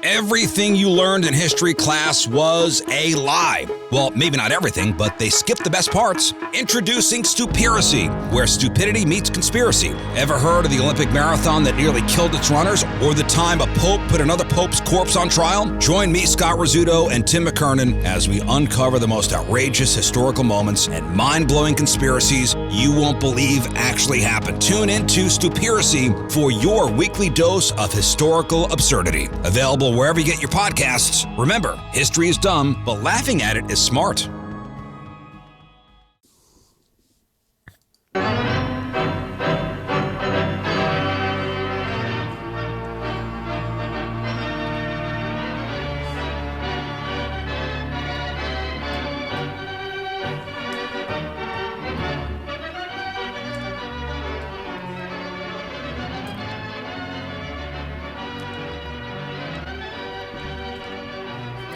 Everything you learned in history class was a lie. Well, maybe not everything, but they skipped the best parts. Introducing Stupiracy, where stupidity meets conspiracy. Ever heard of the Olympic marathon that nearly killed its runners? Or the time a pope put another pope's corpse on trial? Join me, Scott Rizzuto, and Tim McKernan as we uncover the most outrageous historical moments and mind-blowing conspiracies you won't believe actually happened. Tune into Stupiracy for your weekly dose of historical absurdity. Available wherever you get your podcasts. Remember, history is dumb, but laughing at it is smart.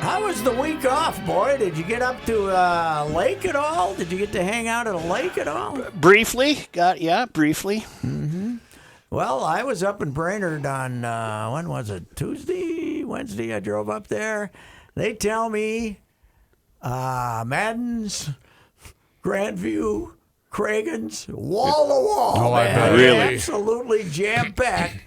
How was the week off, boy? Did you get up to a lake at all? Did you get to hang out at a lake at all? Briefly. Briefly. Mm-hmm. Well, I was up in Brainerd on, when was it? Tuesday, Wednesday, I drove up there. They tell me Madden's, Grandview, Craigan's, wall to wall. Oh, I man. bet. Really? Absolutely jam-packed.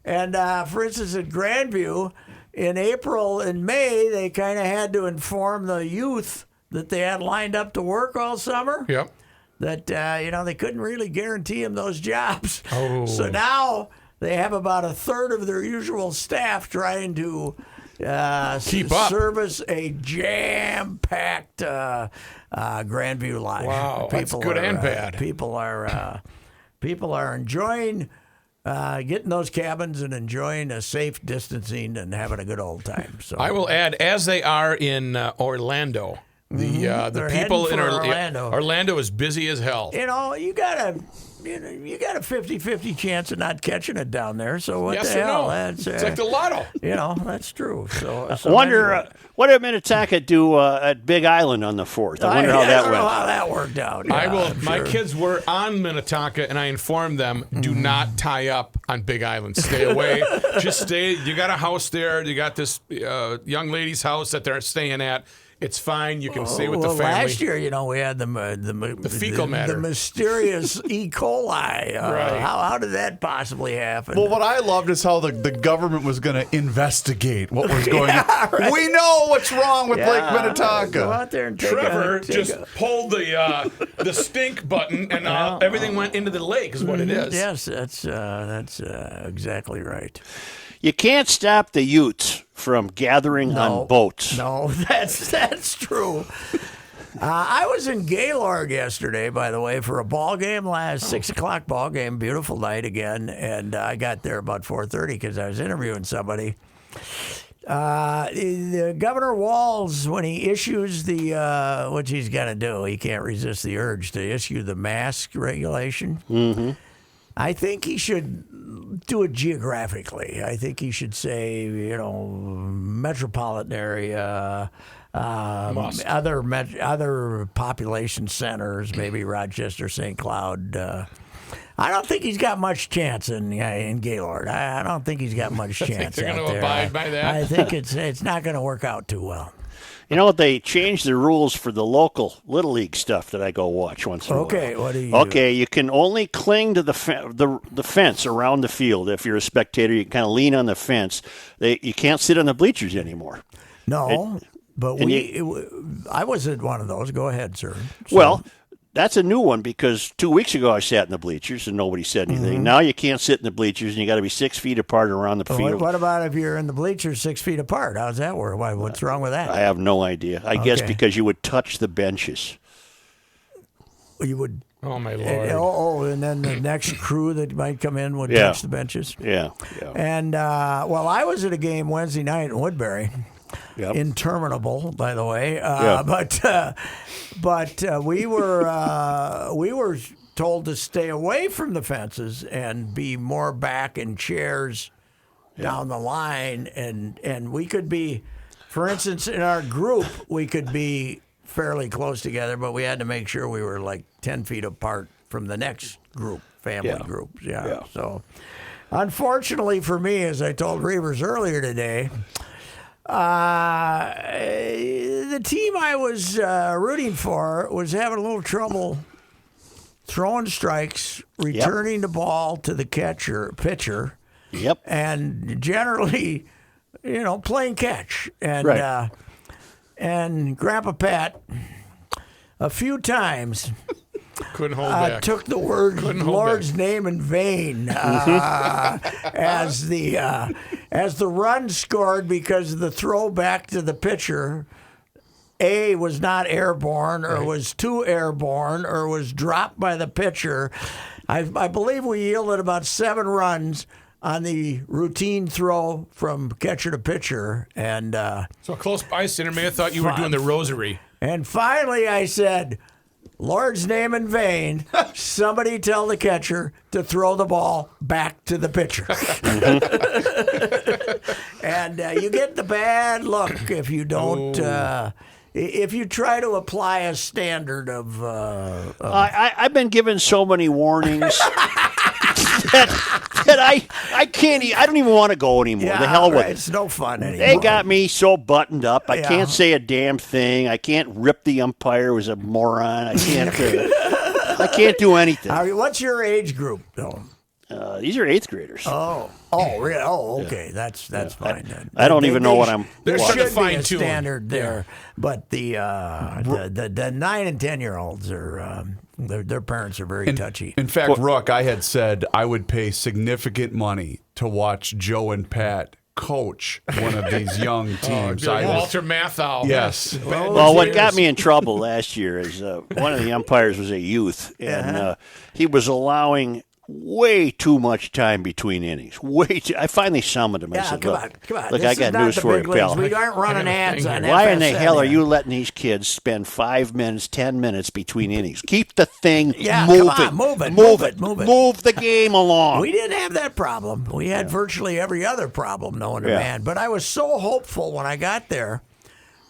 And, for instance, at Grandview, in April and May, they kind of had to inform the youth that they had lined up to work all summer. Yep. That, they couldn't really guarantee them those jobs. Oh. So now they have about a third of their usual staff trying to Keep up. service a jam-packed Grandview line. Wow, that's good and bad. People are enjoying getting those cabins and enjoying a safe distancing and having a good old time. So I will add, as they are in Orlando, the They're people in heading for Orlando. Orlando is busy as hell. you got a 50-50 chance of not catching it down there. So what Yes the or hell? no? That's, It's like the lotto. That's true. So I wonder anyway. what did Minnetonka do at Big Island on the 4th? I wonder how I that don't know went. how that worked out. I Yeah, will. I'm My sure. kids were on Minnetonka, and I informed them: do not tie up on Big Island. Stay away. Just stay. You got a house there. You got this young lady's house that they're staying at. It's fine. You can stay with the family. Last year, we had the fecal matter. the mysterious E. coli. Right. How did that possibly happen? Well, what I loved is how the government was going to investigate what was going on. Right. We know what's wrong with Lake Go Minnetonka. out there and Trevor just pulled the stink button, and everything went into the lake. Is what it is. Yes, that's exactly right. You can't stop the Utes from gathering on boats. No, that's true. I was in Gaylord yesterday, by the way, for a ball game, 6 o'clock ball game. Beautiful night again, and I got there about 4:30 because I was interviewing somebody. The Governor Walz, when he issues the what he's got to do, he can't resist the urge to issue the mask regulation. Mm-hmm. I think he should do it geographically. I think he should say, metropolitan area, other population centers, maybe Rochester, St. Cloud. I don't think he's got much chance in Gaylord. I don't think he's got much chance. they're out gonna there. abide by that? I think it's not going to work out too well. They changed the rules for the local Little League stuff that I go watch once in a while. Okay, what do you Okay, you can only cling to the fence around the field. If you're a spectator, you can kind of lean on the fence. You can't sit on the bleachers anymore. No, but I was at one of those. Go ahead, sir. Well, that's a new one because 2 weeks ago I sat in the bleachers and nobody said anything. Mm-hmm. Now you can't sit in the bleachers and you got to be 6 feet apart around the field. What about if you're in the bleachers 6 feet apart? How's that work? What's wrong with that? I have no idea. I guess Okay. because you would touch the benches. You would. Oh my Lord. And then the next crew that might come in would Yeah. touch the benches. Yeah. And I was at a game Wednesday night in Woodbury. Yep. Interminable, by the way. Yeah. But we were told to stay away from the fences and be more back in chairs down the line, and we could be, for instance, in our group, we could be fairly close together, but we had to make sure we were like 10 feet apart from the next group, family groups. Yeah. So, unfortunately for me, as I told Reavers earlier today, The team I was rooting for was having a little trouble throwing strikes, returning the ball to the pitcher, Yep. and generally, playing catch. And Right. And Grandpa Pat, a few times, Couldn't hold back. took the word Couldn't hold Lord's name in vain as the run scored because of the throw back to the pitcher. A was not airborne, or was too airborne, or was dropped by the pitcher. I believe we yielded about 7 runs on the routine throw from catcher to pitcher, and So a close bystander may have thought you were doing the rosary. and finally I said, Lord's name in vain. Somebody tell the catcher to throw the ball back to the pitcher. And you get the bad look if you don't. If you try to apply a standard of. I've been given so many warnings that I can't. I don't even want to go anymore. The hell with it. It's no fun anymore. They got me so buttoned up. I Yeah. can't say a damn thing. I can't rip the umpire who's a moron. I can't. I can't do anything. What's your age group, though? These are 8th graders. Oh, really? Oh, okay. That's fine then. I don't even know what I'm. There They're should trying to be a fine-tune. standard there, but the 9 and 10-year-olds are their parents are very touchy. In fact, Rook, I had said I would pay significant money to watch Joe and Pat coach one of these young teams. I was- Walter Matthau. Yes. Well, what got me in trouble last year is one of the umpires was a youth, and he was allowing way too much time between innings. I finally summoned him. I Yeah, said, come look, on. look, This I is got not news the for you, big leagues. pal. We aren't running ads on Why in the FSN hell are here. you letting these kids spend 5 minutes, 10 minutes between innings? Keep the thing Yeah, moving. come on, move it, Move move it. it, move it. Move the game along. We didn't have that problem. We had virtually every other problem known to Yeah. man. But I was so hopeful when I got there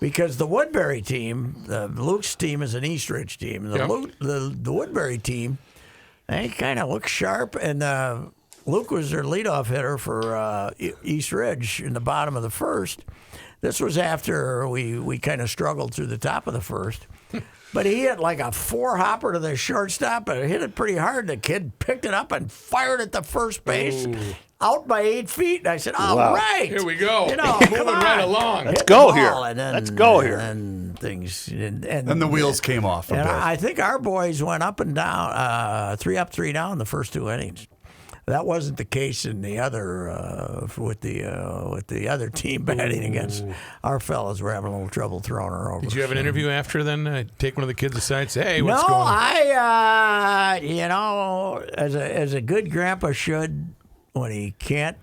because the Woodbury team, Luke's team is an East Ridge team. The Woodbury team, they kind of look sharp. And Luke was their leadoff hitter for East Ridge in the bottom of the first. This was after we kind of struggled through the top of the first. But he hit like a 4-hopper to the shortstop and hit it pretty hard. The kid picked it up and fired at the first base, out by 8 feet. And I said, all right. Here we go. Moving Moving right along. Let's go here. Let's go here. And things. And the wheels came off a and bit. I think our boys went up and down, 3 up, 3 down the first 2 innings. That wasn't the case in the other with the other team batting against our fellas. Were having a little trouble throwing her over. Did you have an interview after then? Take one of the kids aside, say, "Hey, what's No, going on?" I as a good grandpa should, when he can't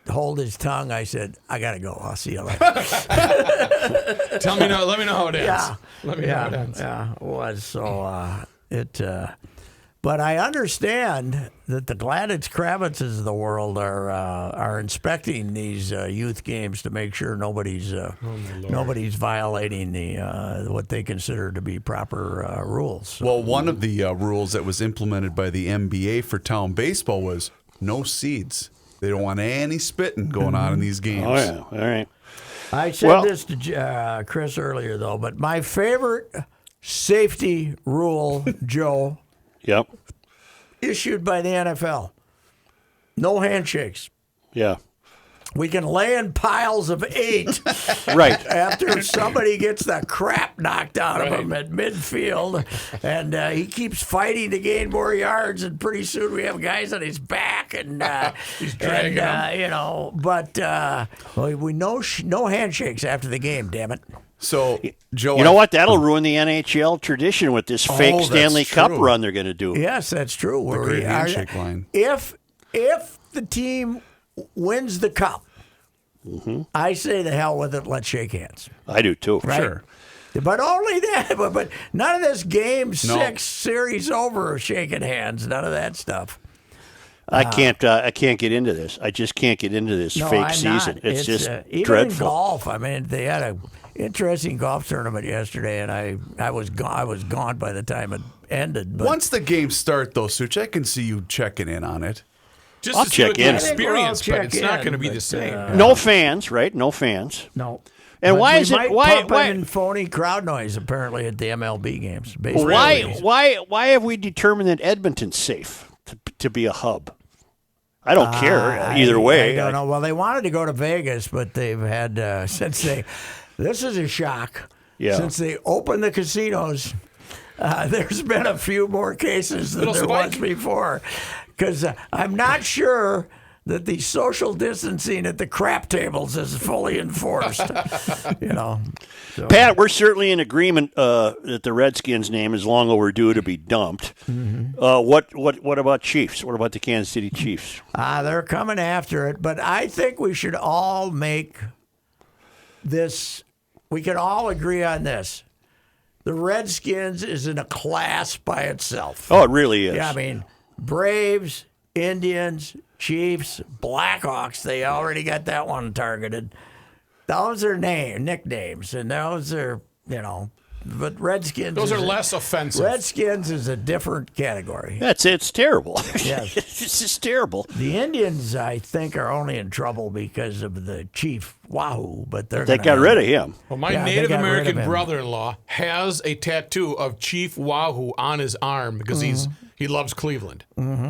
hold his tongue, I said, "I gotta go. I'll see you later." Let me know how it ends. Yeah. Let me know how it ends. Yeah, it was so but I understand that the Gladys Kravitzes of the world are inspecting these youth games to make sure nobody's violating the what they consider to be proper rules. Well, one of the rules that was implemented by the NBA for town baseball was no seeds. They don't want any spitting going on in these games. Oh, yeah. All right. I said this to Chris earlier, though, but my favorite safety rule, Joe, Yep. issued by the NFL: no handshakes. Yeah. We can lay in piles of 8 Right. after somebody gets the crap knocked out of him at midfield, and he keeps fighting to gain more yards, and pretty soon we have guys on his back, and He's dragging him. But we no handshakes after the game. Damn it! So, Joe, You know what? That'll ruin the NHL tradition with this fake that's Stanley Cup true. run they're going to do. Yes, that's true. The great handshake line. If the team wins the cup, I say the hell with it. Let's shake hands. I do too. Right? Sure. But only that. But none of this game 6 No. series over shaking hands. None of that stuff. I can't get into this. I just can't get into this No, fake I'm season. not. It's just even dreadful. in golf. I mean, they had a interesting golf tournament yesterday, and I was gone by the time it ended. But once the games start, though, Such, I can see you checking in on it. Just I'll to check see what in. the experience, I think we'll but it's check not in, going to be but, the same. No fans, right? No fans. No. And But why we is it? might Why? pump Why? in phony crowd noise apparently at the MLB games. baseball Why? games. Why have we determined that Edmonton's safe to be a hub? I don't care either way. I don't know. Well, they wanted to go to Vegas, but they've had this is a shock. Yeah. Since they opened the casinos, there's been a few more cases than Little there was spike. before. Because I'm not sure that the social distancing at the crap tables is fully enforced. So. Pat, we're certainly in agreement that the Redskins' name is long overdue to be dumped. Mm-hmm. What about Chiefs? What about the Kansas City Chiefs? They're coming after it, but I think we should all make this. We can all agree on this. The Redskins is in a class by itself. Oh, it really is. Yeah, I mean, Braves, Indians, Chiefs, Blackhawks, they already got that one targeted. Those are nicknames, and those are, but Redskins. Those are less offensive. Redskins is a different category. It's terrible. Yes. It's just terrible. The Indians, I think, are only in trouble because of the chief Wahoo, but They gonna got rid of him. Well, my Yeah, they Native got rid American of him. brother-in-law has a tattoo of Chief Wahoo on his arm because he loves Cleveland.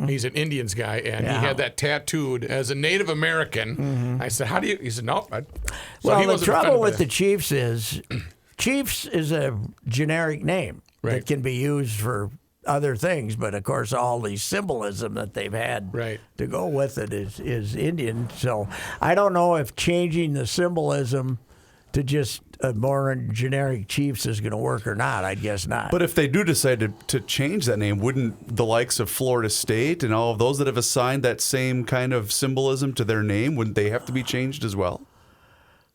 He's an Indians guy, and he had that tattooed as a Native American. I said, "How do you?" He said, "Nope." So he the wasn't trouble offended by with the that. Chiefs is Chiefs is a generic name Right. that can be used for other things, but of course all the symbolism that they've had Right. to go with it is Indian. So I don't know if changing the symbolism to just a more generic Chiefs is going to work or not. I guess not. But if they do decide to change that name, wouldn't the likes of Florida State and all of those that have assigned that same kind of symbolism to their name, wouldn't they have to be changed as well?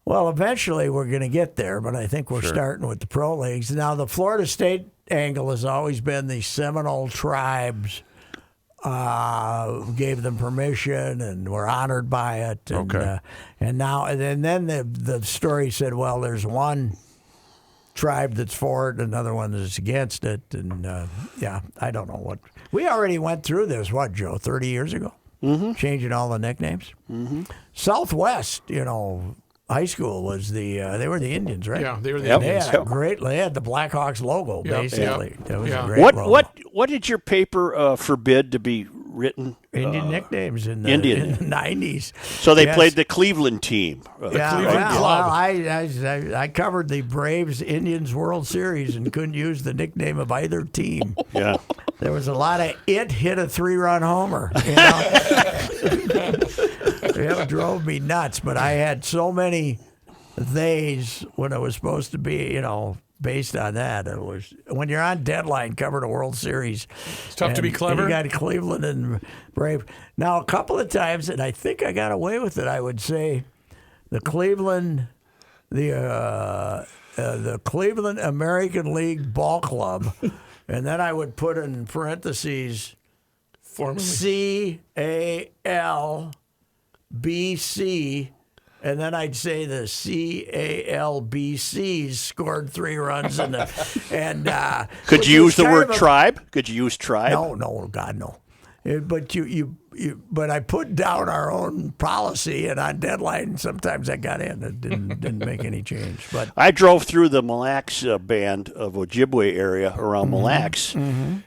Well, eventually we're going to get there, but I think we're starting with the pro leagues. Now, the Florida State angle has always been the Seminole tribes gave them permission and were honored by it. And, Okay. And then the story said, well, there's one tribe that's for it, another one that's against it. And, I don't know what. We already went through this, Joe, 30 years ago? Mm-hmm. Changing all the nicknames? Mm-hmm. Southwest, high school was they were the Indians, right? Yeah, they were the Yep. They Indians. had they had the Blackhawks logo, Yep, basically. yep. That was Yeah. a great logo. What did your paper forbid to be written? Indian nicknames in the, Indian. in the 90s. So they Yes. played the Cleveland team. Yeah, Cleveland well, Club. I covered the Braves Indians World Series and couldn't use the nickname of either team. Yeah. There was a lot of hit a 3-run homer. It drove me nuts, but I had so many theys when it was supposed to be, based on that. It was when you're on deadline covering a World Series. It's tough to be clever. You got Cleveland and Brave. Now, a couple of times, and I think I got away with it, I would say the Cleveland American League Ball Club, and then I would put in parentheses Formerly. CALBC, and then I'd say the CALBCs scored 3 runs and Could which you was use the kind word of a- tribe? Could you use tribe? No, God, no. But but I put down our own policy, and on deadline sometimes I got in. It didn't make any change. But I drove through the Mille Lacs band of Ojibwe area around Mille Lacs, and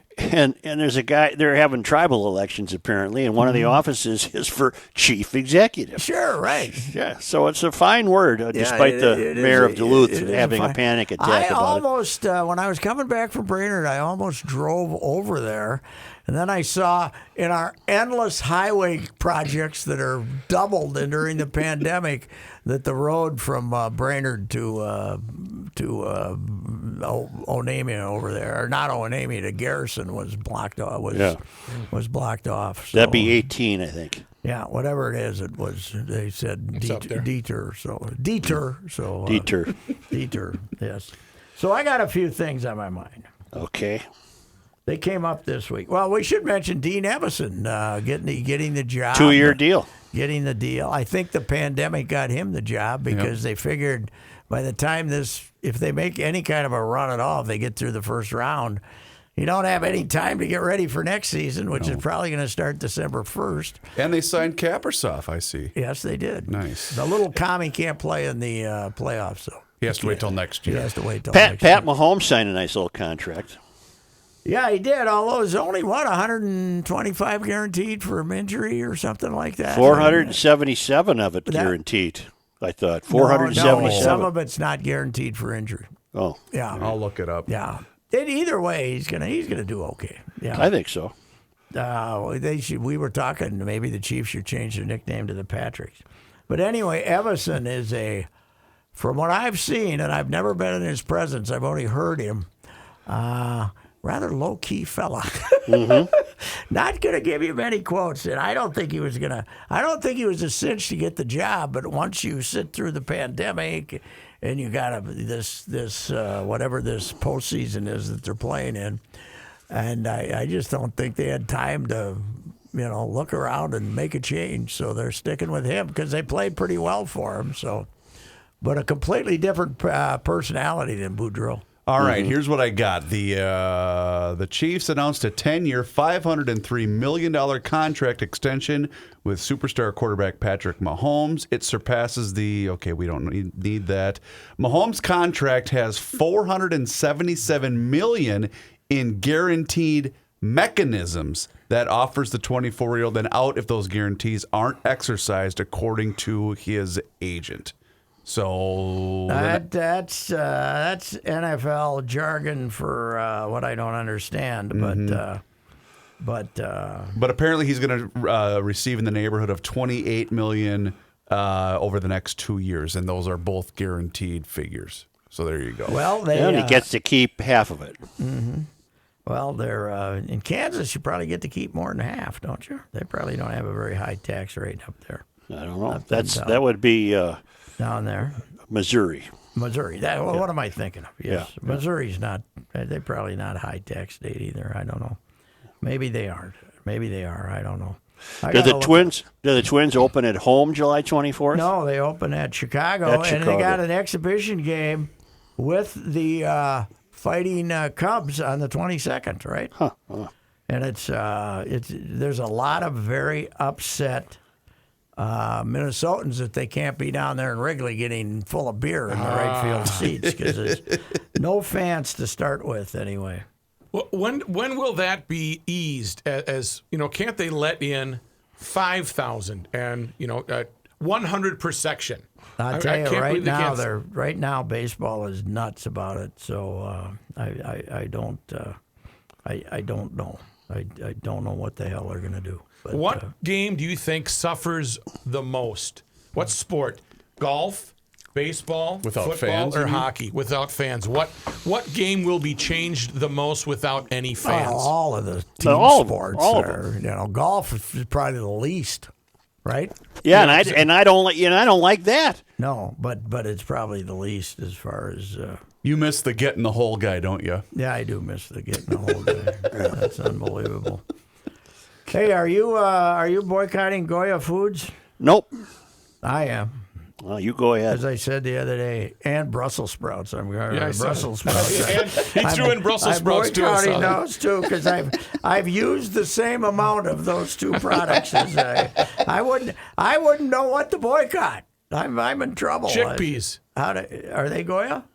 there's a guy. They're having tribal elections apparently, and one of the offices is for chief executive. sure, right. Yeah, so it's a fine word, despite the it is mayor of Duluth it is having a fine- panic attack I about it. almost, when I was coming back from Brainerd, I almost drove over there. And then I saw in our endless highway projects that are doubled during the pandemic that the road from Brainerd to Onamia over there, or not Onamia, to Garrison was blocked off. Was blocked off. So, That'd be 18, I think. yeah, whatever it is, it was. They said up there. deter. So deter. So Dieter. Dieter. Yes. So I got a few things on my mind. Okay. They came up this week. Well, we should mention Dean Evison getting the job. 2-year deal. Getting the deal. I think the pandemic got him the job because they figured by the time if they make any kind of a run at all, if they get through the first round, you don't have any time to get ready for next season, which is probably going to start December 1st. And they signed Kaprizov, I see. Yes, they did. Nice. The little commie can't play in the playoffs, though. He has to wait till next He year. has to wait till Pat next year. Mahomes signed a nice little contract. Yeah, he did. Although it's only 125 guaranteed for injury or something like that. 477 of it guaranteed. I thought No, 477. some of it's not guaranteed for injury. Oh, Yeah, I'll look it up. yeah. Either way, he's gonna do okay. Yeah. I think so. We were talking. Maybe the Chiefs should change their nickname to the Patricks. But anyway, Evison is from what I've seen, and I've never been in his presence. I've only heard him. Rather low key fella. Not going to give you many quotes, and I don't think he was a cinch to get the job. But once you sit through the pandemic, and you got this whatever this postseason is that they're playing in, and I just don't think they had time to look around and make a change. So they're sticking with him because they played pretty well for him. So, but a completely different personality than Boudreaux. All right, here's what I got. The Chiefs announced a 10-year, $503 million contract extension with superstar quarterback Patrick Mahomes. It surpasses we don't need that. Mahomes' contract has $477 million in guaranteed mechanisms that offers the 24-year-old an out if those guarantees aren't exercised, according to his agent. So That's NFL jargon for what I don't understand, but apparently he's going to receive in the neighborhood of $28 million over the next 2 years, and those are both guaranteed figures. So there you go. well, And he gets to keep half of it. they're in Kansas. You probably get to keep more than half, don't you? They probably don't have a very high tax rate up there. I don't know. That would be Down there, Missouri. Missouri. What am I thinking of? Yes, Yeah. Missouri's not. They're probably not a high tax state either. I don't know. Maybe they aren't. Maybe they are. I don't know. Do the Twins open at home July 24th? No, they open at Chicago, and they got an exhibition game with the Fighting Cubs on the 22nd, right? Huh. And there's a lot of very upset Minnesotans that they can't be down there in Wrigley getting full of beer in the right field seats because there's no fans to start with anyway. Well, when will that be eased? As you know, can't they let in 5,000 and 100 per section? I tell you, can't believe they can't- right now baseball is nuts about it. So I don't know. I don't know what the hell they're going to do. But, What game do you think suffers the most? What sport? Golf, baseball, Without football, fans, or you mean? hockey? Without fans. What game will be changed the most without any fans? Well, all of the team all of them, sports all of are. Golf is probably the least, right? Yeah, and I don't like that. No, but it's probably the least as far as. You miss the get in the hole guy, don't you? Yeah, I do miss the getting the whole day. That's unbelievable. Hey, are you boycotting Goya Foods? Nope. I am. Well, you go ahead. As I said the other day, and Brussels sprouts. I'm going Yeah, I to saw Brussels that. sprouts. And he threw in Brussels sprouts too. I saw I'm boycotting that. those too because I've used the same amount of those two products as I wouldn't know what to boycott. I'm in trouble. Chickpeas. Are they Goya?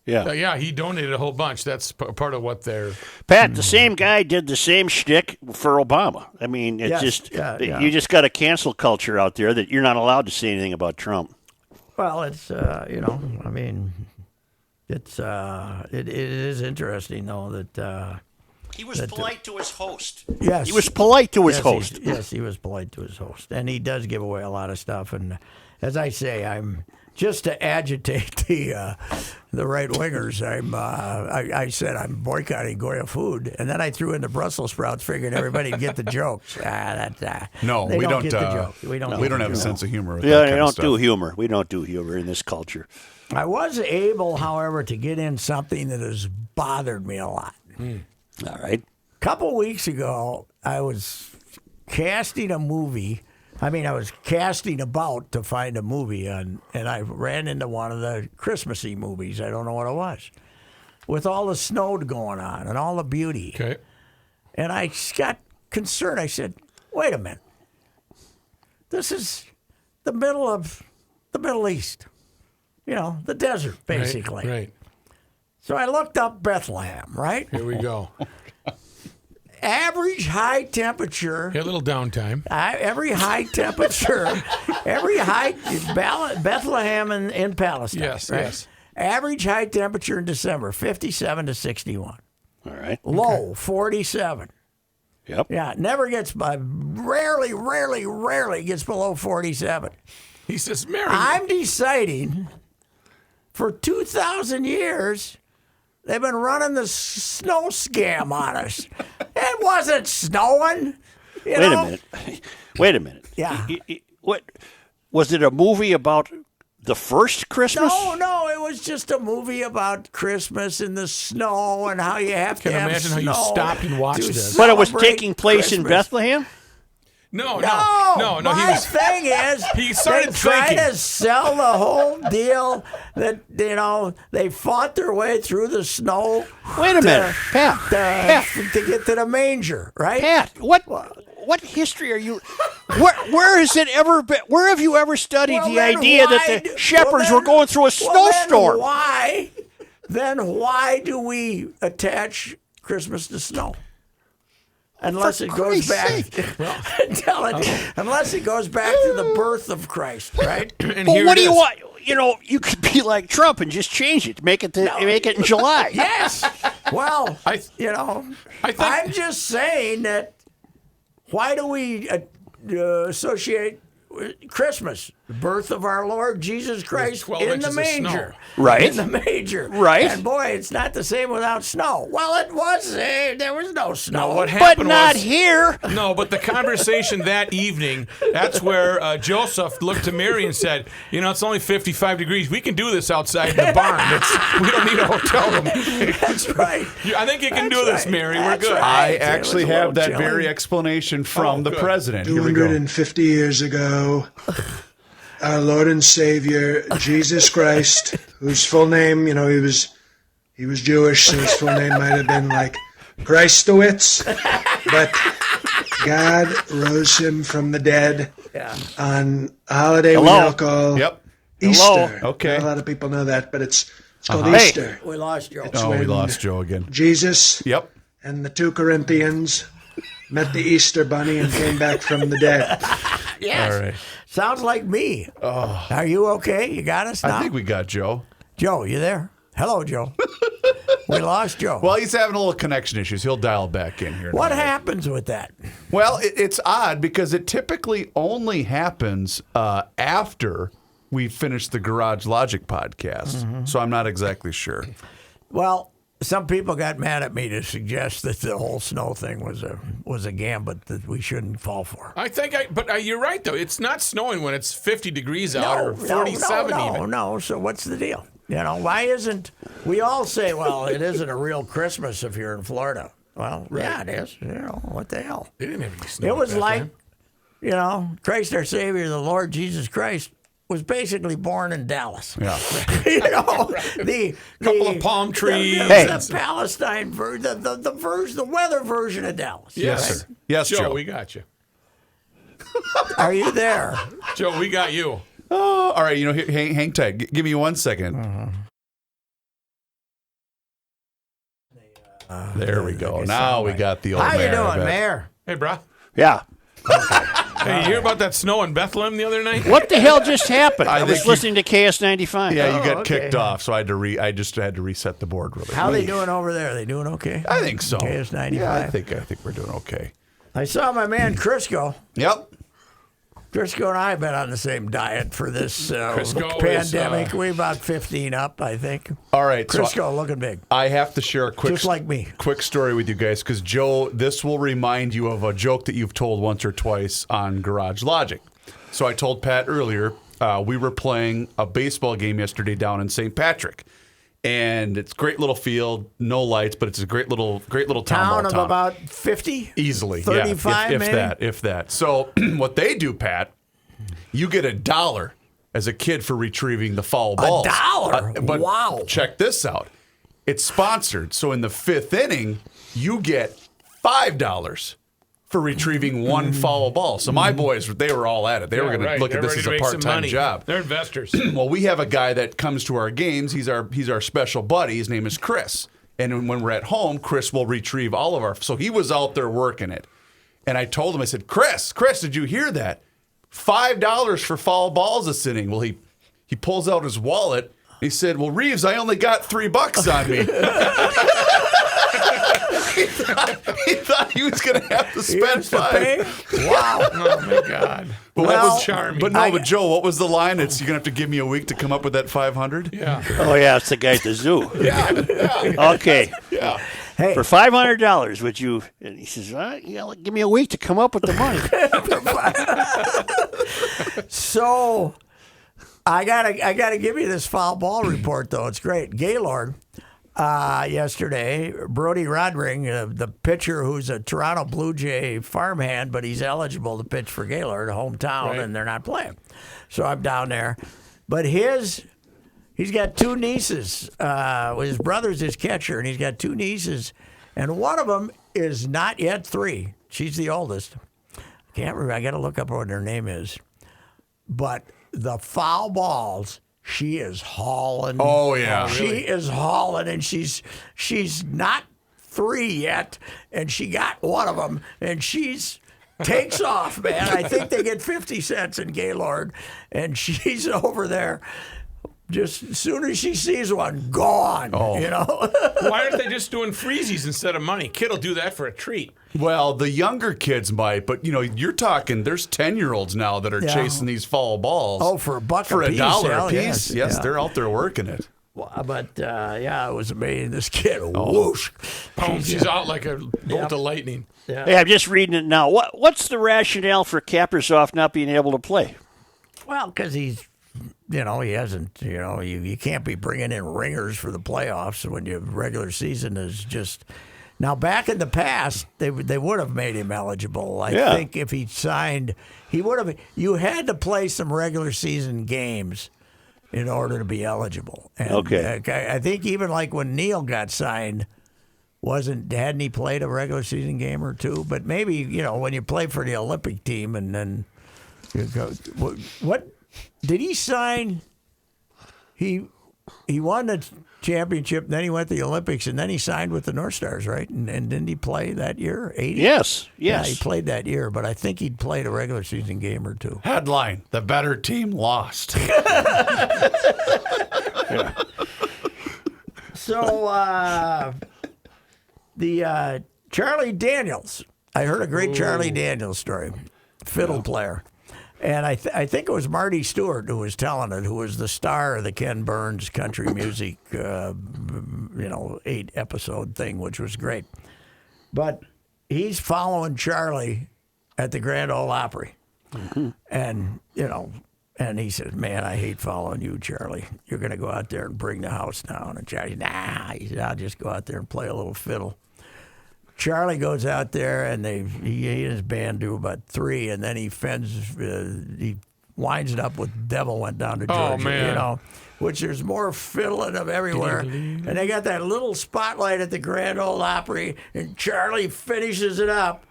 Yeah. Yeah, he donated a whole bunch. That's part of what they're. Pat, the same guy did the same shtick for Obama. I mean, it's Yes, yeah. you just got a cancel culture out there that you're not allowed to say anything about Trump. Well, it's I mean, it is interesting though that He was polite to his host. yes, He was polite to his yes, host. Yes, he was polite to his host, and he does give away a lot of stuff. And as I say, I'm just to agitate the right wingers. I said I'm boycotting Goya food, and then I threw in the Brussels sprouts, figuring everybody'd get the jokes. No, they we don't. get the joke. We don't. We get don't the have a joke. sense of humor. With Yeah, that they kind of don't stuff. do humor. We don't do humor in this culture. I was able, however, to get in something that has bothered me a lot. All right. A couple weeks ago, I was casting a movie. I was casting about to find a movie, and I ran into one of the Christmassy movies. I don't know what it was. with all the snow going on and all the beauty. Okay. And I got concerned. I said, wait a minute. This is the middle of the Middle East. You know, the desert, basically. Right. So I looked up Bethlehem, right? Here we go. Average high temperature. Here, a little downtime. Every high temperature, Bethlehem in Palestine. Yes, right? yes. Average high temperature in December, 57 to 61. All right. Low, 47. Yep. Yeah, it never gets by, rarely gets below 47. He says, Mary. I'm deciding for 2,000 years, they've been running the snow scam on us. It wasn't snowing. You Wait know? a minute. Wait a minute. Yeah. What was it? A movie about the first Christmas? No, it was just a movie about Christmas and the snow and how you have Can to have imagine how you snow stopped and watched to this. But it was celebrate taking place in Christmas. Bethlehem. No. No, He my was. thing is, He started they try thinking. to sell the whole deal that they fought their way through the snow. Wait a minute, Pat. To get to the manger, right? Pat, what history are you? Where has it ever been? Where have you ever studied Well, the then idea why that do- the shepherds well, were going through a snowstorm? Then why do we attach Christmas to snow? Unless it goes Christ's back, unless it goes back to the birth of Christ, right? And But here what it do you is. want? You know, you could be like Trump and just change it, make it in July. Yes. Well, I think- I'm just saying that. Why do we associate Christmas, the birth of our Lord Jesus Christ, 12 in the inches of snow. manger? Right. In the manger. Right. And boy, it's not the same without snow. Well, it was. There was no snow. No, what But happened not was, here. No, but the conversation that evening, that's where Joseph looked to Mary and said, you know, it's only 55 degrees. We can do this outside in the barn. We don't need a hotel room. That's right. I think you can That's do this, right. Mary. We're That's good. right. I It was actually a little have that chilly. very explanation from the good. president. Here we go. 250 years ago, our Lord and Savior, Jesus Christ, whose full name, you know, he was Jewish, so his full name might have been like Christowitz, but God rose him from the dead on a holiday we Hello. now call Yep. Easter. Okay. Not a lot of people know that, but it's called Hey. Easter. We lost Joe. Oh, we when- lost Joe again. Jesus Yep. and the two Corinthians met the Easter bunny and came back from the dead. Yes. All right. Sounds like me. Oh. Are you okay? You got us now? I think we got Joe. Joe, you there? Hello, Joe. We lost Joe. Well, he's having a little connection issues. He'll dial back in here. in a What minute. happens with that? Well, it's odd because it typically only happens after we finish the Garage Logic podcast. So I'm not exactly sure. Well, some people got mad at me to suggest that the whole snow thing was a gambit that we shouldn't fall for. I think, but you're right, though. It's not snowing when it's 50 degrees out or 47 even. No. So what's the deal? You know, why isn't? We all say, well, it isn't a real Christmas if you're in Florida. Well, yeah, it is. You know, what the hell? They didn't have any snow. It in was like, Bethlehem. you know, Christ our Savior, the Lord Jesus Christ, was basically born in Dallas. Yeah. You know, the Couple the- of palm trees. the Palestine version, the weather version of Dallas. Yes, right? sir. Yes, Joe, Joe. we got you. Are you there? Joe, we got you. Oh, all right. You know, hang tight. Give me 1 second. There we go. Now we got the old How you mayor, I doing, bet. Mayor? Hey, brah. Yeah. Hey, you hear about that snow in Bethlehem the other night? What the hell just happened? I I was think you- listening to KS95. Yeah, you Oh, got okay. kicked off, so I had to I just had to reset the board really. How they doing over there? They doing okay? I think so. KS95. Yeah, I think we're doing okay. I saw my man Crisco. Yep. Crisco and I have been on the same diet for this Crisco pandemic. is, We're about 15 up, I think. All right. So Crisco looking big. I have to share a quick, Just like me. quick story with you guys because Joe, this will remind you of a joke that you've told once or twice on Garage Logic. So I told Pat earlier we were playing a baseball game yesterday down in St. Patrick, and it's a great little field, no lights, but it's a great little Town town of about 50? easily, 35 yeah, maybe? if that. So what they do, Pat, you get $1 as a kid for retrieving the foul balls. $1? But Wow. check this out. it's sponsored. So in the 5th inning, you get $5 for retrieving one foul ball. So my boys, they were all at it. They were going to look at this as a part-time job. They're investors. Well, we have a guy that comes to our games. He's our special buddy. His name is Chris. And when we're at home, Chris will retrieve all of our. So he was out there working it. And I told him, I said, Chris, did you hear that? $5 for foul balls this inning. Well, he pulls out his wallet. He said, well, Reeves, I only got $3 on me. he thought he was going to have to spend $5. Wow. Oh, my God. But That what was charming. But Joe, what was the line? It's you're going to have to give me a week to come up with that 500? Yeah. Oh, yeah, it's the guy at the zoo. Okay. Yeah. Hey, For $500, would you? And he says, well, give me a week to come up with the money. so I gotta give you this foul ball report though. It's great. Gaylord yesterday, Brody Rodring, the pitcher who's a Toronto Blue Jay farmhand, but he's eligible to pitch for Gaylord, hometown, Right. and they're not playing. So I'm down there, but he's got 2 nieces. His brother's his catcher, and he's got 2 nieces, and one of them is not yet 3. She's the oldest. I can't remember. I got to look up what her name is. But the foul balls, she is hauling. Oh, yeah. She is hauling, and she's not 3 yet, and she got one of them, and she's takes off, man. I think they get 50 cents in Gaylord, and she's over there. Just as soon as she sees one, gone. You know. Why aren't they just doing freezies instead of money? Kid will do that for a treat. Well, the younger kids might, but you're talking. There's 10-year-olds now that are Yeah. chasing these foul balls. Oh, for a buck for a piece, $1 hell, a piece. Yes, yeah. they're out there working it. But yeah, it was amazing. This kid, whoosh. Boom, she's out like a bolt of lightning. Hey, I'm just reading it now. What's the rationale for Kaprizov not being able to play? Well, because he's, he hasn't, you can't be bringing in ringers for the playoffs when your regular season is just. Now, back in the past, they would have made him eligible. I think if he signed, he would have. You had to play some regular season games in order to be eligible. And, Okay. I think even like when Neil got signed, hadn't he played a regular season game or two? But maybe when you play for the Olympic team and then you go, what did he sign? He won the championship, and then he went to the Olympics, and then he signed with the North Stars, right? And didn't he play that year? 80? Yes. Yeah, he played that year, but I think he'd played a regular season game or two. Headline: the better team lost. So the Charlie Daniels, I heard a great Charlie Daniels story, fiddle player. And I think it was Marty Stewart who was telling it, who was the star of the Ken Burns country music, 8-episode thing, which was great. But he's following Charlie at the Grand Ole Opry. Mm-hmm. And, and he says, man, I hate following you, Charlie. You're going to go out there and bring the house down. And Charlie, he said, I'll just go out there and play a little fiddle. Charlie goes out there, and he and his band do about 3, and then he he winds it up with "Devil Went Down to Georgia," Oh, man. which there's more fiddling of everywhere. And they got that little spotlight at the Grand Ole Opry, and Charlie finishes it up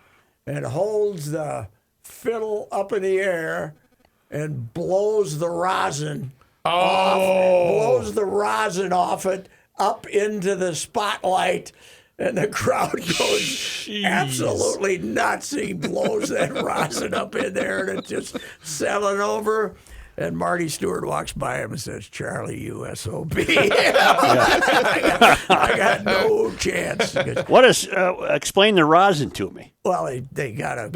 and holds the fiddle up in the air and blows the rosin off, blows the rosin off it up into the spotlight. And the crowd goes absolutely nuts. He blows that rosin up in there, and it's just selling over. And Marty Stewart walks by him and says, "Charlie, you SOB." I got no chance. What is? Explain the rosin to me. Well, they gotta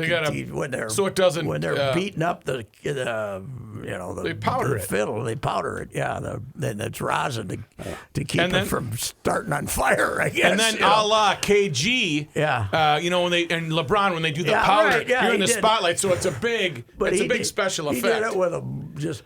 when they're so it doesn't when they're beating up the they powder the it. fiddle, they powder it. Yeah, then it's rosin to keep it from starting on fire. I guess. And then a la KG, when they and LeBron when they do the powder, you're in the spotlight, so it's a big special effect. He did it with just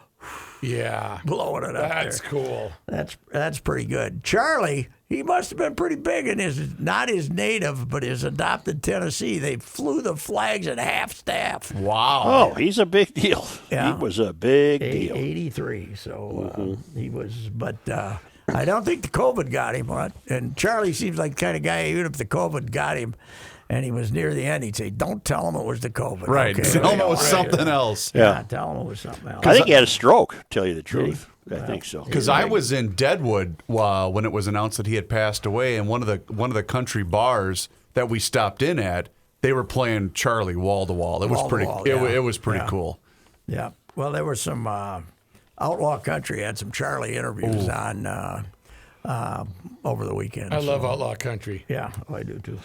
blowing it up. That's cool. That's pretty good. Charlie, he must have been pretty big in not his native, but his adopted Tennessee. They flew the flags at half staff. Wow. Oh, he's a big deal. Yeah. He was a big deal. 83. So he was, but I don't think the COVID got him. And Charlie seems like the kind of guy, even if the COVID got him and he was near the end, he'd say, don't tell him it was the COVID. Right. Okay, Tell him it was something else. Yeah, tell him it was something else. I think he had a stroke, to tell you the truth. I think so. Because I was in Deadwood when it was announced that he had passed away, and one of the country bars that we stopped in at, they were playing Charlie wall to wall. It was pretty. Wall to wall, It was pretty cool. Yeah. Well, there was some Outlaw Country had some Charlie interviews on over the weekend. I love Outlaw Country. Yeah, I do too.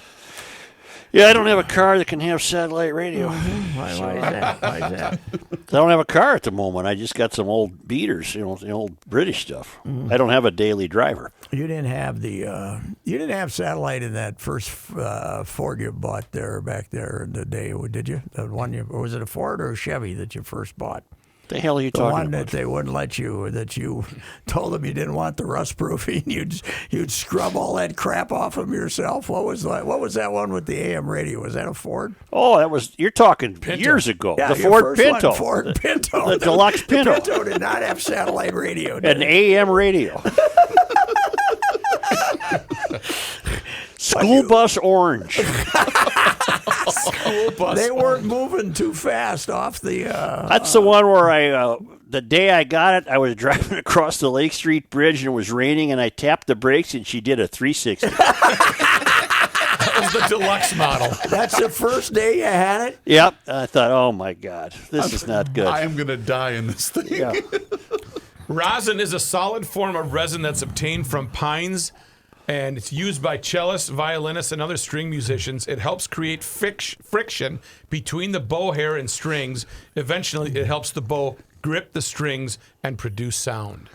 Yeah, I don't have a car that can have satellite radio. Why is that? Why is that? I don't have a car at the moment. I just got some old beaters, the old British stuff. I don't have a daily driver. You didn't have satellite in that first Ford you bought there back there in the day, did you? The one or was it a Ford or a Chevy that you first bought? The hell are you The talking one about? that they wouldn't let you, that you told them you didn't want the rust proofing. You'd scrub all that crap off them yourself. What was that one with the AM radio? Was that a Ford? Oh, you're talking years ago. Yeah, the your Ford first Pinto. One, Ford Pinto. The deluxe Pinto. The Pinto did not have satellite radio. Did An it? AM radio. School bus orange. They weren't moving too fast off the. That's the one where the day I got it, I was driving across the Lake Street Bridge and it was raining, and I tapped the brakes and she did a 360. That was the deluxe model. That's the first day you had it. Yep. I thought, oh my God, this is not good. I am gonna die in this thing. Yeah. Rosin is a solid form of resin that's obtained from pines, and it's used by cellists, violinists, and other string musicians. It helps create friction between the bow hair and strings. Eventually, it helps the bow grip the strings and produce sound.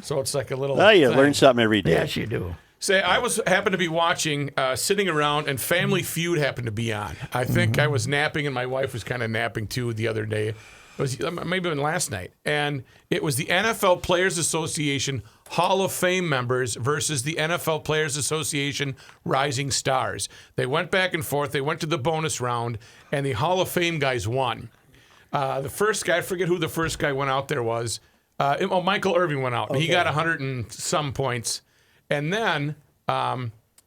So it's like a little. Well, you thing. learn something every day. Yes, you do. Say, I happened to be watching, sitting around, and Family Feud happened to be on. I think I was napping, and my wife was kind of napping too the other day. It was maybe even last night, and it was the NFL Players Association Hall of Fame members versus the NFL Players Association Rising Stars. They went back and forth. They went to the bonus round, and the Hall of Fame guys won. The first guy, I forget who the first guy went out there was. Michael Irvin went out. Okay. He got 100 and some points. And then,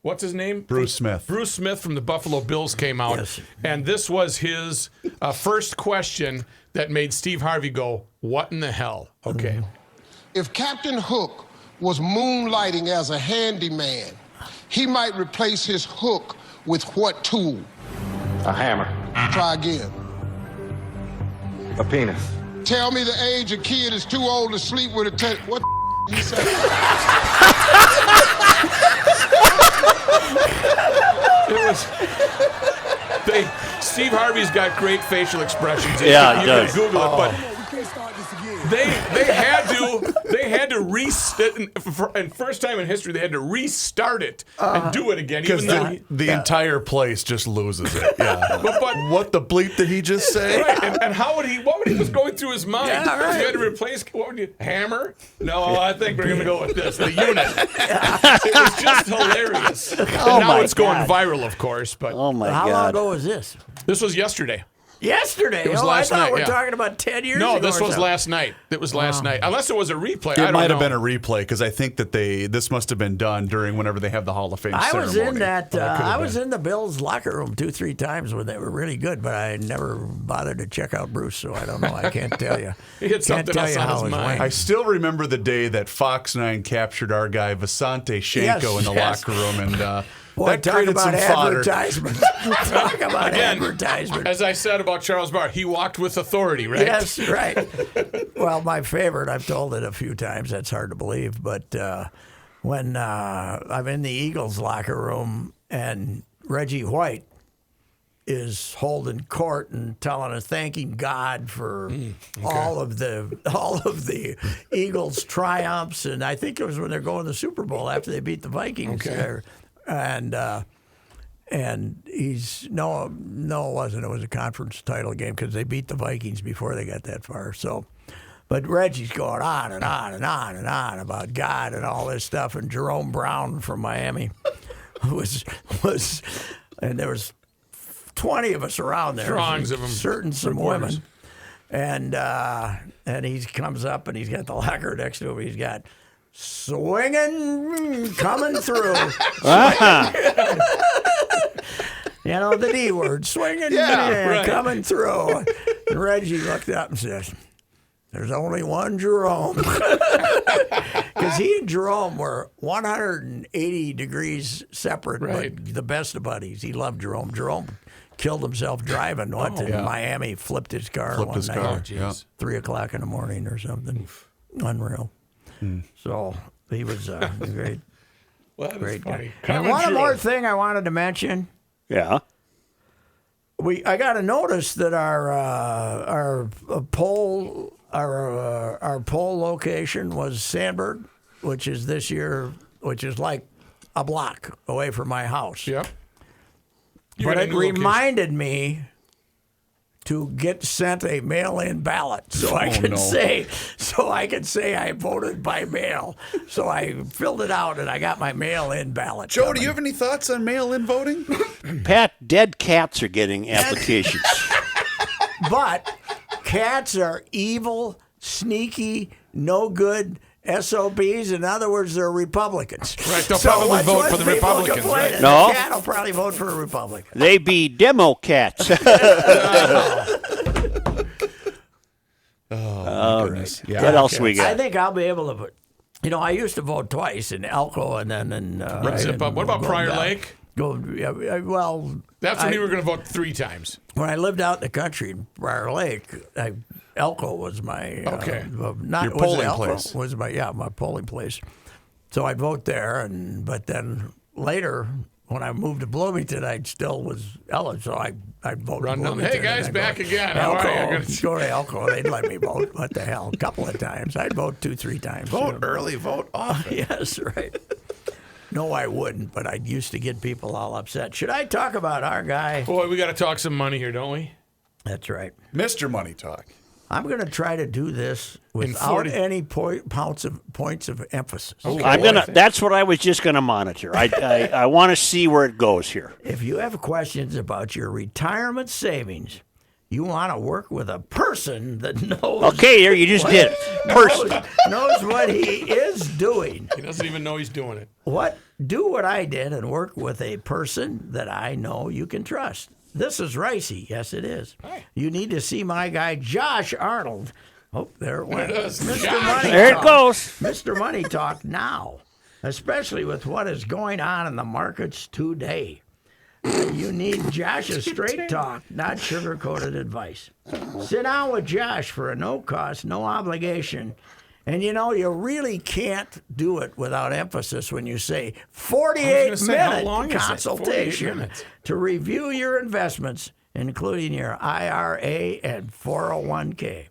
what's his name? Bruce Smith. Bruce Smith from the Buffalo Bills came out. Yes. And this was his first question that made Steve Harvey go, what in the hell? Okay. If Captain Hook was moonlighting as a handyman, he might replace his hook with what tool? A hammer. Try again. A penis. Tell me the age a kid is too old to sleep with a what the you say? It was. Steve Harvey's got great facial expressions. Yeah, you he does. can Google it, but We can't start this again. they had to restart, and first time in history they had to restart it and do it again. Because Even though the entire place just loses it. Yeah. but What the bleep did he just say? right, and what was going through his mind? Yeah, right. You had to replace, what would you, hammer? No, I think we're going to go with this, the unit. It was just hilarious. And now my it's going God. viral, of course, but Oh my How long God. ago was this? this was yesterday. Yesterday. It was oh, last I thought night, we're yeah. talking about 10 years No, ago. this or was something. last night. It was last night. Unless it was a replay. I It don't might know. have been a replay because I think that this must have been done during whenever they have the Hall of Fame I ceremony. was in that. I was been. in the Bills locker room 2-3 times when they were really good, but I never bothered to check out Bruce, so I don't know. I can't tell you. He had Can't something tell else you on how his it mind. went. I still remember the day that Fox 9 captured our guy Vasante Shanko in the yes. locker room, and Boy, that talk created about some fodder. advertisement. Talk about Again, advertisement. As I said about Charles Barr, he walked with authority, right? Yes, right. Well, my favorite, I've told it a few times, that's hard to believe, but when I'm in the Eagles locker room and Reggie White is holding court and telling us, thanking God for all of the Eagles' triumphs, and I think it was when they're going to the Super Bowl after they beat the Vikings there, and he's no, it wasn't. It was a conference title game because they beat the Vikings before they got that far. So, but Reggie's going on and on and on and on about God and all this stuff, and Jerome Brown from Miami was, and there was 20 of us around there. Throngs of them. Some reporters. women. And he comes up and he's got the locker next to him. He's got swinging, coming through. You know, the D word, swinging, right. coming through. And Reggie looked up and said, there's only one Jerome. Because he and Jerome were 180 degrees separate, Right. but the best of buddies. He loved Jerome. Jerome killed himself driving. Went to Miami, flipped his car one night. Oh, jeez. 3 o'clock in the morning or something. Unreal. So he was a great, Well, that is great funny. guy. And Coming one through. more thing I wanted to mention. Yeah. I got a notice that our poll location was Sandburg, which is like a block away from my house. Yep. You But got a it new location. reminded me to get sent a mail-in ballot so I could say I voted by mail. So I filled it out and I got my mail-in ballot. Joe, coming. do you have any thoughts on mail-in voting? Pat, dead cats are getting applications. But cats are evil, sneaky, no good SOBs. In other words, they're Republicans. Right, they'll probably what's vote for the people Republicans, complaining? right? No. The cat will probably vote for a Republican. They be demo cats. Goodness. Yeah. What else we I got? think I'll be able to vote. You know, I used to vote twice in Elko and then in. Zip up. What about Prior Lake? Well, That's when you were going to vote 3 times. when I lived out in the country in Prior Lake, Elko was my Okay. not Your was polling Elko, place. was my polling place. So I'd vote there, but then later when I moved to Bloomington, I still was Ellen, so I'd vote. Run in down. Bloomington Hey, guys, and I'd back go, again. How are you? Elko, Good. go to Elko. They'd let me vote. What the hell? A couple of times. I'd vote 2-3 times. Vote early, vote often. Yes, right. No, I wouldn't, but I used to get people all upset. Should I talk about our guy? Boy, we got to talk some money here, don't we? That's right. Mr. Money Talk. I'm going to try to do this without 40 any points of emphasis. That's what I was just gonna monitor. I want to see where it goes here. If you have questions about your retirement savings, you want to work with a person that knows. Okay, there you just did it. Person. knows what he is doing. He doesn't even know he's doing it. Do what I did and work with a person that I know you can trust. This is Ricey. Yes, it is. You need to see my guy, Josh Arnold. Oh, there it went. Mr. Money There it Talk. goes. Mr. Money Talk now, especially with what is going on in the markets today. You need Josh's straight talk, not sugar-coated advice. Sit down with Josh for a no-cost, no obligation. And you know, you really can't do it without emphasis when you say 48-minute long is it? 48 consultation minutes. to review your investments, including your IRA and 401k.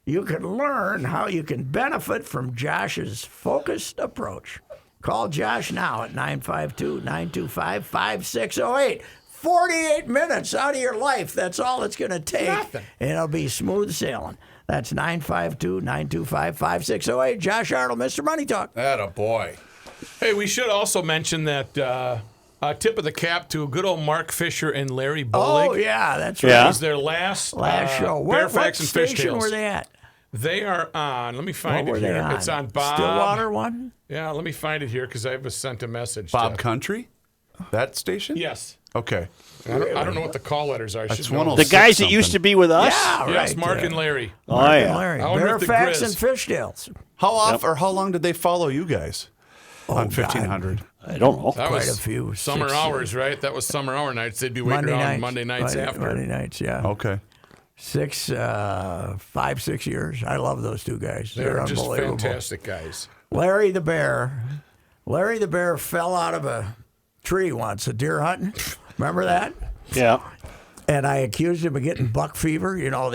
You can learn how you can benefit from Josh's focused approach. Call Josh now at 952-925-5608. 48 minutes out of your life. That's all it's going to take. Nothing. And it'll be smooth sailing. That's 952-925-5608. Josh Arnold, Mr. Money Talk. Atta boy. Hey, we should also mention that tip of the cap to good old Mark Fisher and Larry Bullock. Oh, yeah, that's Yeah. right. It was their last Show. Fairfax what and station Fishtails. were they at? They are on. Let me find What were it they here. on? It's on Bob. Stillwater one? Yeah, let me find it here because I was sent a message. Bob to, Country? That station? Yes. Okay. I don't know what the call letters are. I That's should know. 106 The guys that used to be with us. Yeah, right. Yes, Mark and Larry. Oh yeah. Larry. I wonder if the Fairfax Grizz- and Fishtails. How often or how long did they follow you guys on 1500? I don't know. That Quite was a few. summer 6, hours, right? That was summer hour nights. They'd be waiting around Monday nights after. Monday nights, yeah. Okay. 5, 6 years. I love those two guys. They're just unbelievable. fantastic guys. Larry the Bear. Larry the Bear fell out of a tree once, a deer hunting. Remember that? Yeah. And I accused him of getting buck fever. You know,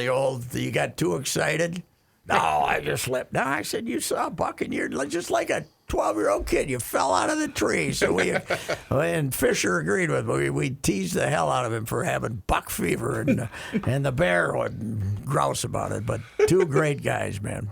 you got too excited. No, I just slipped. No, I said, you saw a buck and you're just like a 12-year-old kid. You fell out of the tree. So and Fisher agreed with me. We teased the hell out of him for having buck fever, and the bear would grouse about it. But two great guys, man.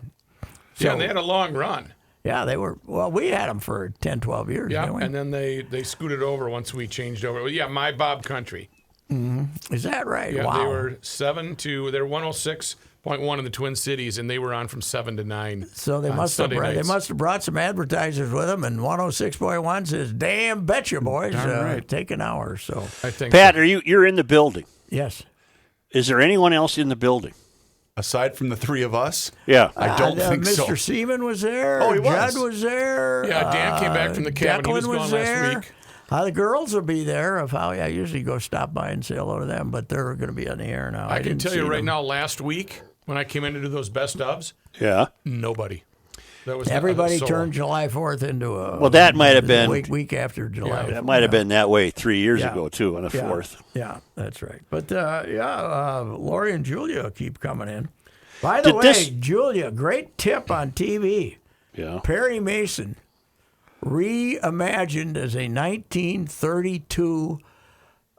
Yeah, and they had a long run. Yeah, they were. Well, we had them for 10, 12 years. Yeah, didn't we? and then they scooted over once we changed over. Well, yeah, My Bob Country. Is that right? Yeah, wow. they were 7 to they're 106 101.1 in the Twin Cities, and they were on from 7 to 9. So they on must have Sunday nights. brought some advertisers with them, and 106.1 says, "Damn betcha, boys, take an hour." So I think Pat, so. you're in the building. yes, Is there anyone else in the building? Aside from the three of us, Yeah. I don't think Mr. so. Seaman was there. Oh, he was. Judd was there. Yeah, Dan came back from the cabin. He was Declan gone there. last week. The girls will be there. I usually go stop by and say hello to them, but they're going to be on the air now. I can didn't tell see you right them. now, last week, when I came in to do those best ofs, Yeah. nobody. That was Everybody so- turned July 4th into a. Well, that might have been- week after July. That might have been that way 3 years Yeah. ago, too, on the 4th. Yeah, that's right. But Lori and Julia keep coming in. By the Did way, this- Julia, great tip on TV. Yeah. Perry Mason reimagined as a 1932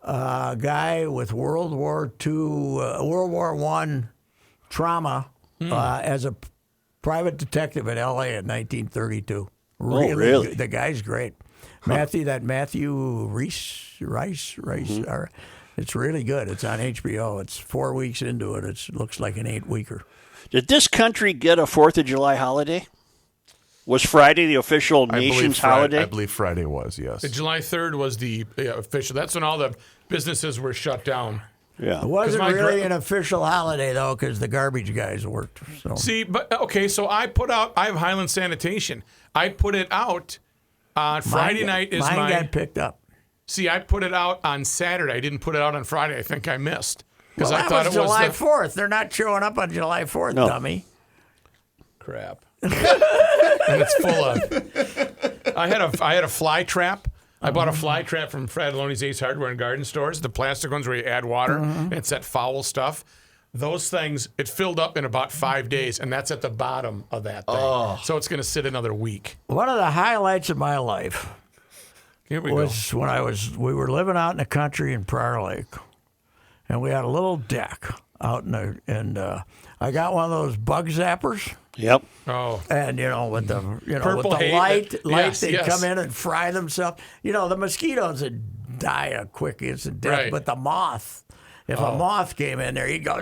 guy with World War I trauma as a private detective in L.A. in 1932. really? good. The guy's great. Matthew Rice. It's really good. It's on HBO. It's 4 weeks into it. It looks like an 8-weeker. Did this country get a 4th of July holiday? Was Friday the official nation's holiday? I believe Friday was, yes. July 3rd was the official. That's when all the businesses were shut down. Yeah. It wasn't my really gra- an official holiday, though, because the garbage guys worked. So. See, but okay, so I have Highland Sanitation. I put it out on Friday night. Mine got picked up. See, I put it out on Saturday. I didn't put it out on Friday. I think I missed because Well, I that thought was it was July the 4th. They're not showing up on July 4th, No. dummy. crap. And it's full of. I had a fly trap. I bought a fly trap from Fratelloni's Ace Hardware and Garden Stores. The plastic ones where you add water and it's that foul stuff. Those things, it filled up in about 5 days, and that's at the bottom of that thing. So it's going to sit another week. One of the highlights of my life Here we was go. when we were living out in the country in Prior Lake, and we had a little deck out in the, and I got one of those bug zappers. Yep. Oh, And with the Purple with the haze, light, yes, they yes. come in and fry themselves. The mosquitoes would die a quick instant death, Right. but the moth, if a moth came in there, he'd go.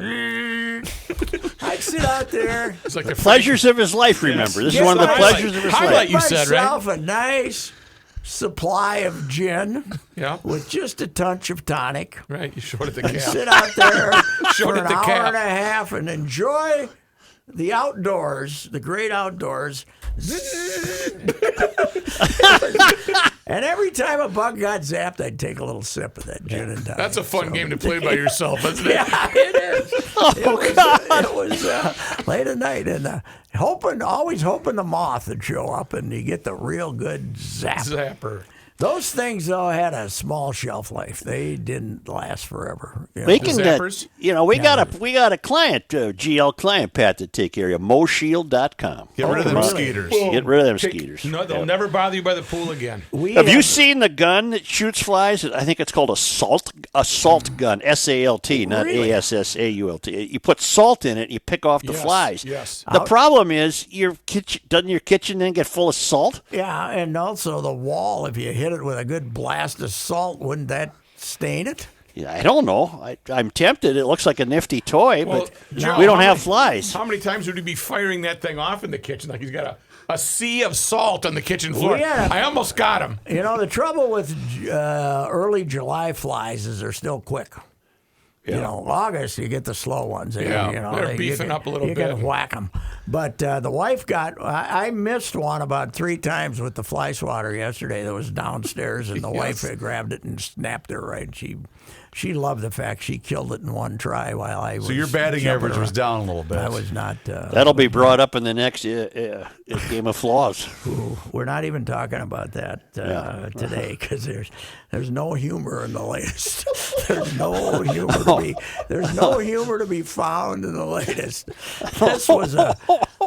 I'd sit out there. it's like the Pleasures of his life, remember. This is Yes, one of the I- pleasures of his highlight life. you said, right? myself a nice supply of gin Yeah, with just a touch of tonic. right. You showed it the And cap. sit out there Showed for it an the hour cap. and a half and enjoy the outdoors, the great outdoors. And every time a bug got zapped, I'd take a little sip of that gin and tonic. That's a fun game to play by yourself, isn't it? Yeah, it is. It was late at night, and always hoping the moth would show up, and you get the real good zap. Zapper. Those things, though, had a small shelf life. They didn't last forever. Speaking The of, zappers? we got a client, GL client, Pat, to take care of. MoShield.com. Get rid of them really? mosquitoes. Get rid of them mosquitoes. No, they'll never bother you by the pool again. Have you seen the gun that shoots flies? I think it's called a salt gun, SALT, not Really? ASSAULT. You put salt in it, you pick off the Yes, flies. yes. The problem is doesn't your kitchen then get full of salt? Yeah, and also the wall, if you hit it with a good blast of salt, wouldn't that stain it? Yeah, I don't know. I'm tempted. It looks like a nifty toy, Well, but Joe, we don't how have many- flies. How many times would he be firing that thing off in the kitchen? Like he's got a sea of salt on the kitchen floor. Yeah. I almost got him. The trouble with early July flies is they're still quick. August, you get the slow ones. Yeah, they're beefing up a little you bit. can whack them. But the wife I missed one about 3 times with the fly swatter yesterday that was downstairs, and the wife had grabbed it and snapped her right. And she loved the fact she killed it in one try while I was. So your batting jumping average was around. down a little bit. I was not. That'll be brought up in the next Game of Flaws. We're not even talking about that today because there's no humor in the latest. There's no humor to be found in the latest.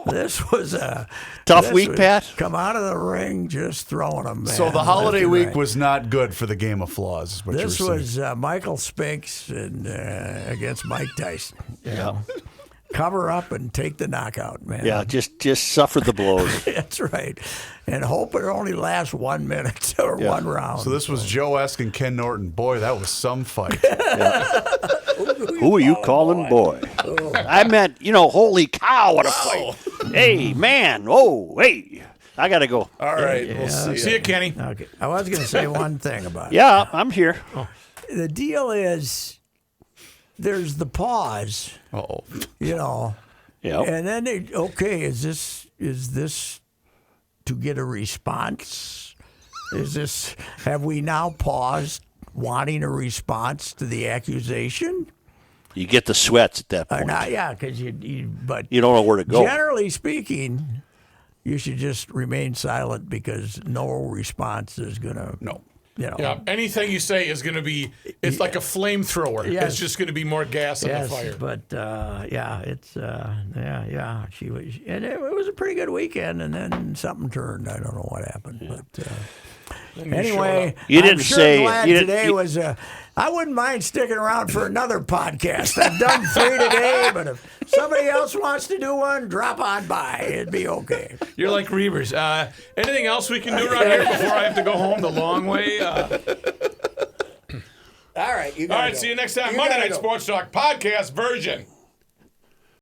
This was a Tough week, Pat? Come out of the ring just throwing them. So the holiday week was not good for the Game of Flaws, is what This you're saying. was Michael Spinks against Mike Tyson. Yeah. Cover up and take the knockout, man. Yeah, just suffer the blows. That's right. And hope it only lasts 1 minute or one round. So this was Joe asking Ken Norton, boy, that was some fight. Who are you calling boy? I meant, holy cow, what a fight. Hey, man. Oh, hey. I got to go. All right. We'll see. See you, Kenny. Okay. I was going to say one thing about it. Yeah, I'm here. The deal is there's the pause, Uh-oh. Yep. and then is this to get a response? Have we now paused wanting a response to the accusation? You get the sweats at that Or point. not? Yeah, because but You don't know where to go. generally speaking, you should just remain silent because no response is going to. No. Yeah, anything you say is going to be, it's like a flamethrower. Yes. It's just going to be more gas on the fire. But she was, and it was a pretty good weekend, and then something turned. I don't know what happened, but anyway, You didn't I'm sure say- glad you didn't- today you- was. I wouldn't mind sticking around for another podcast. I've done 3 today, but if somebody else wants to do one, drop on by. It'd be okay. You're like Reavers. Anything else we can do around here before I have to go home the long way? All right, you All right, see you next time. Monday Night Sports Talk podcast version.